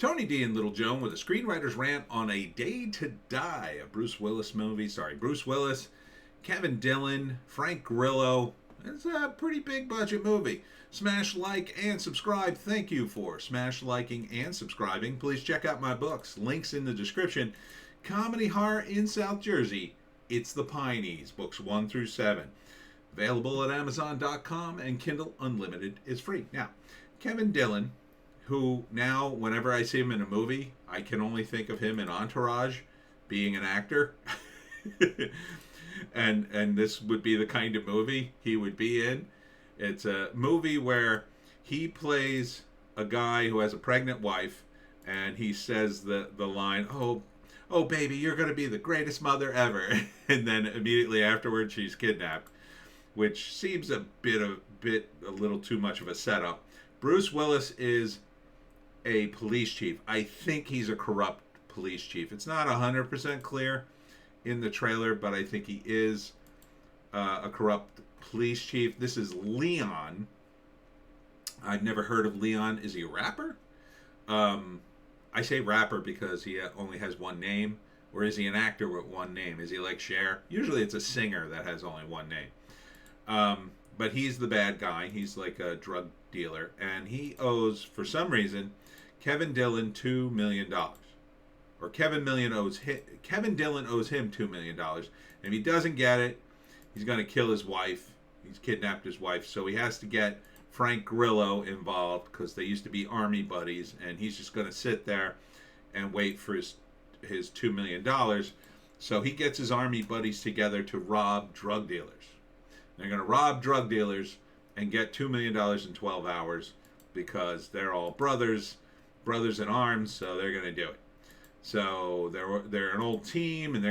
Tony D and Little Joan with a screenwriter's rant on A Day to Die, a Bruce Willis movie. Bruce Willis, Kevin Dillon, Frank Grillo. It's a pretty big budget movie. Smash like and subscribe. Thank you for smash liking and subscribing. Please check out my books. Links in the description. Comedy horror in South Jersey. It's the Pineys, books 1 through 7. Available at Amazon.com, and Kindle Unlimited is free. Now, Kevin Dillon, who now, whenever I see him in a movie, I can only think of him in Entourage, being an actor. and this would be the kind of movie he would be in. It's a movie where he plays a guy who has a pregnant wife, and he says the line, oh baby, you're going to be the greatest mother ever. And then immediately afterwards she's kidnapped, which seems a little too much of a setup. Bruce Willis is a police chief. I think he's a corrupt police chief. It's not 100% clear in the trailer, but I think he is a corrupt police chief. This is Leon. I've never heard of Leon. Is he a rapper? I say rapper because he only has one name. Or is he an actor with one name? Is he like Cher? Usually it's a singer that has only one name. But he's the bad guy. He's like a drug dealer. And he owes, for some reason, Kevin Dillon $2 million. Or Kevin Dillon owes him $2 million. And if he doesn't get it, he's going to kill his wife. He's kidnapped his wife. So he has to get Frank Grillo involved, because they used to be army buddies. And he's just going to sit there and wait for his $2 million. So he gets his army buddies together to rob drug dealers. They're going to rob drug dealers and get $2 million in 12 hours because they're all brothers in arms, so they're going to do it. So they're an old team, and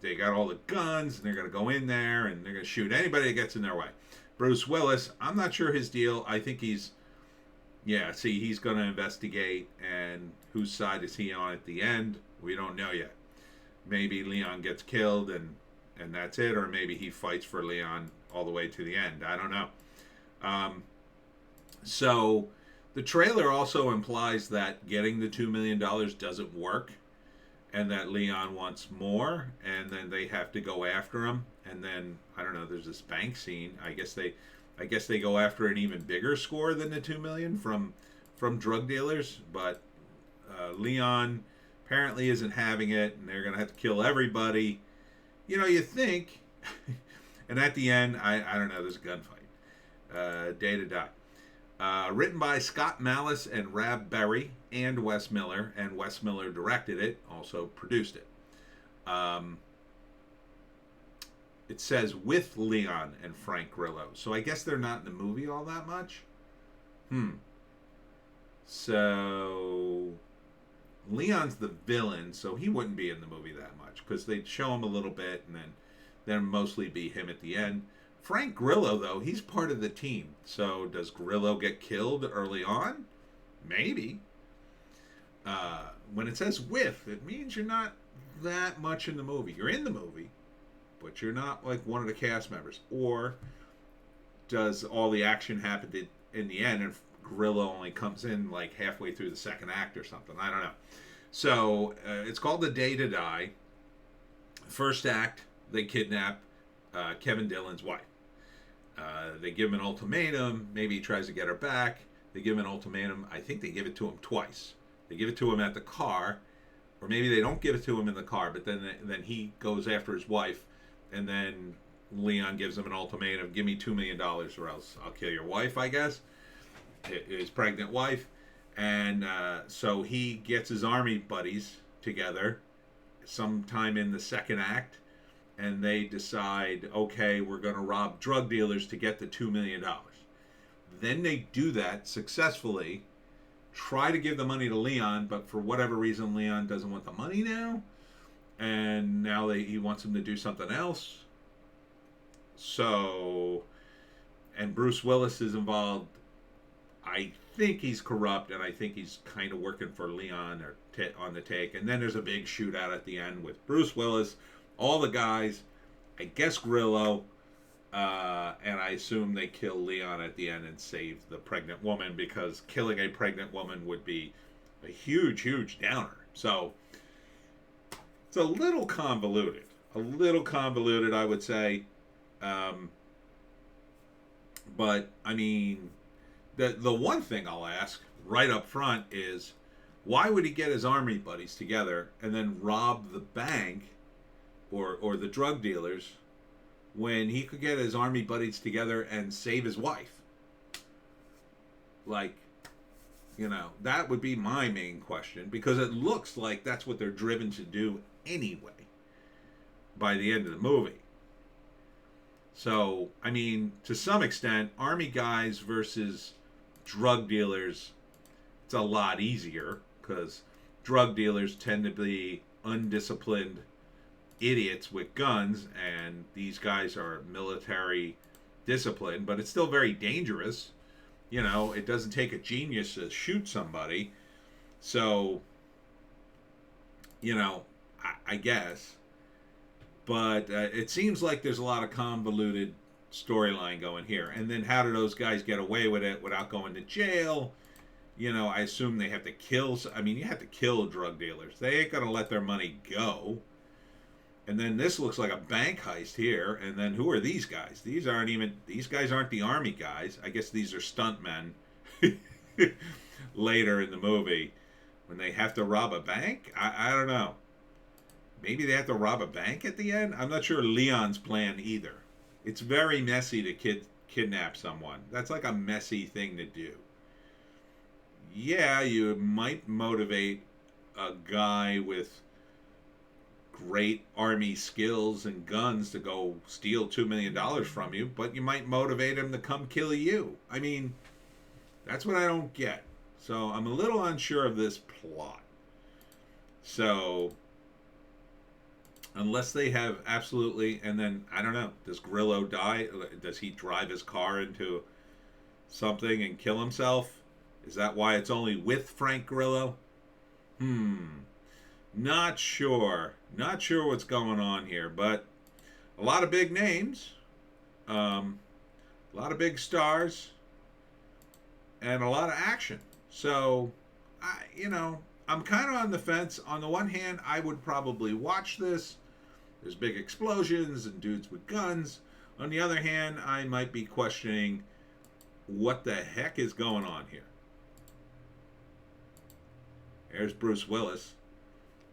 they got all the guns, and they're going to go in there, and they're going to shoot anybody that gets in their way. Bruce Willis, I'm not sure his deal. I think he's going to investigate, and whose side is he on at the end? We don't know yet. Maybe Leon gets killed, and that's it, or maybe he fights for Leon all the way to the end. I don't know. So the trailer also implies that getting the $2 million doesn't work, and that Leon wants more, and then they have to go after him. And then, I don't know, there's this bank scene. I guess they go after an even bigger score than the $2 million from drug dealers. But Leon apparently isn't having it, and they're going to have to kill everybody. You think. And at the end, I don't know, there's a gunfight. Day to Die. Written by Scott Malice and Rab Berry and Wes Miller. And Wes Miller directed it, also produced it. It says with Leon and Frank Grillo. So I guess they're not in the movie all that much. So Leon's the villain, so he wouldn't be in the movie that much, because they'd show him a little bit and then mostly be him at the end. Frank Grillo, though, he's part of the team. So does Grillo get killed early on? Maybe. When it says with, it means you're not that much in the movie. You're in the movie, but you're not like one of the cast members. Or does all the action happen in the end, and Grillo only comes in like halfway through the second act or something? I don't know. So it's called A Day to Die. First act, they kidnap Kevin Dillon's wife. They give him an ultimatum. Maybe he tries to get her back. They give him an ultimatum. I think they give it to him twice. They give it to him at the car, or maybe they don't give it to him in the car, but then he goes after his wife, and then Leon gives him an ultimatum: give me $2 million or else I'll kill your wife, I guess. His pregnant wife. And so he gets his army buddies together sometime in the second act, and they decide, okay, we're going to rob drug dealers to get the $2 million. Then they do that successfully, try to give the money to Leon, but for whatever reason, Leon doesn't want the money now, and now he wants him to do something else. So, and Bruce Willis is involved. I think he's corrupt, and I think he's kind of working for Leon or on the take. And then there's a big shootout at the end with Bruce Willis, all the guys, I guess Grillo, and I assume they kill Leon at the end and save the pregnant woman, because killing a pregnant woman would be a huge, huge downer. So it's a little convoluted. A little convoluted, I would say. Um, but I mean, the one thing I'll ask right up front is, why would he get his army buddies together and then rob the bank or the drug dealers when he could get his army buddies together and save his wife? Like, that would be my main question, because it looks like that's what they're driven to do anyway by the end of the movie. So, I mean, to some extent, army guys versus drug dealers, it's a lot easier, because drug dealers tend to be undisciplined idiots with guns, and these guys are military disciplined, but it's still very dangerous. It doesn't take a genius to shoot somebody. So, I guess. But it seems like there's a lot of convoluted storyline going here. And then how do those guys get away with it without going to jail? I assume they have to kill. I mean, you have to kill drug dealers. They ain't going to let their money go. And then this looks like a bank heist here. And then who are these guys? These guys aren't the army guys. I guess these are stuntmen later in the movie when they have to rob a bank. I don't know. Maybe they have to rob a bank at the end? I'm not sure Leon's plan either. It's very messy to kidnap someone. That's like a messy thing to do. Yeah, you might motivate a guy with great army skills and guns to go steal $2 million from you, but you might motivate him to come kill you. I mean, that's what I don't get. So I'm a little unsure of this plot. So unless they have absolutely, and then I don't know, does Grillo die? Does he drive his car into something and kill himself? Is that why it's only with Frank Grillo? Not sure. Not sure what's going on here, but a lot of big names, a lot of big stars, and a lot of action. So, I'm kind of on the fence. On the one hand, I would probably watch this. There's big explosions and dudes with guns. On the other hand, I might be questioning what the heck is going on here. There's Bruce Willis.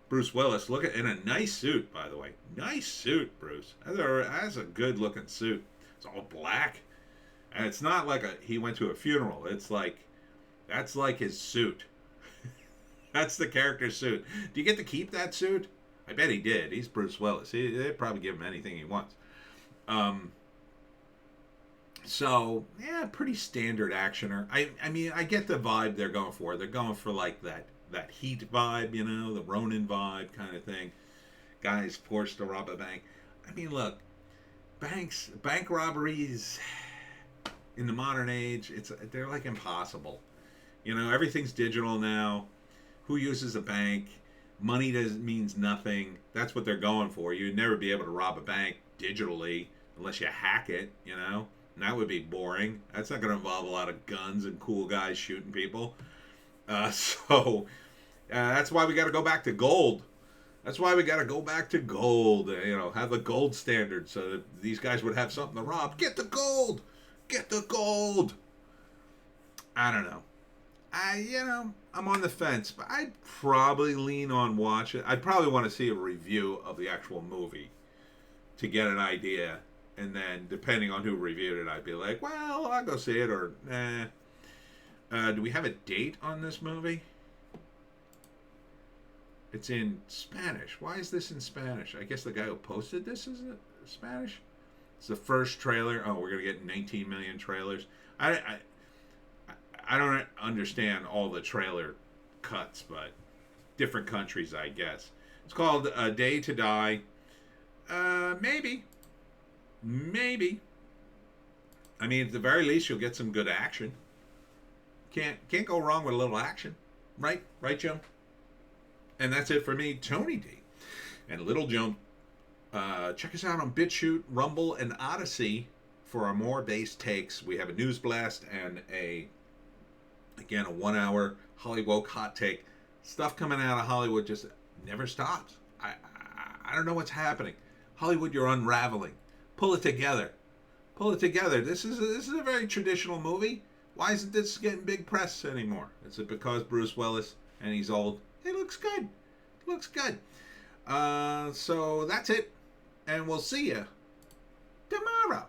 Bruce Willis, look at, in a nice suit, by the way. Nice suit, Bruce. That's a good looking suit. It's all black. And it's not like he went to a funeral. It's like, that's like his suit. That's the character's suit. Do you get to keep that suit? I bet he did. He's Bruce Willis. They'd probably give him anything he wants. So, yeah, pretty standard actioner. I mean, I get the vibe they're going for. They're going for like that Heat vibe, the Ronin vibe kind of thing. Guys forced to rob a bank. I mean, look, bank robberies in the modern age, they're like impossible. Everything's digital now. Who uses a bank? Money means nothing. That's what they're going for. You'd never be able to rob a bank digitally unless you hack it, And that would be boring. That's not going to involve a lot of guns and cool guys shooting people. So that's why we got to go back to gold. That's why we got to go back to gold. Have the gold standard so that these guys would have something to rob. Get the gold. Get the gold. I don't know. I'm on the fence, but I'd probably lean on watch it. I'd probably want to see a review of the actual movie to get an idea, and then depending on who reviewed it, I'd be like, well, I'll go see it, or nah. Do we have a date on this movie? It's in Spanish. Why is this in Spanish? I guess the guy who posted this is Spanish. It's the first trailer. Oh, we're gonna get 19 million trailers. I don't understand all the trailer cuts, but different countries, I guess. It's called A Day to Die. Maybe. I mean, at the very least, you'll get some good action. Can't go wrong with a little action, right, Joe? And that's it for me, Tony D, and Little Joe. Check us out on Bitchute, Rumble, and Odysee for our more base takes. We have a news blast and a 1-hour Hollywoke hot take Stuff coming out of Hollywood just never stops. I don't know what's happening. Hollywood, you're unraveling. Pull it together. Pull it together. This is a very traditional movie. Why isn't this getting big press anymore? Is it because Bruce Willis and he's old? It looks good. It looks good. So that's it. And we'll see you tomorrow.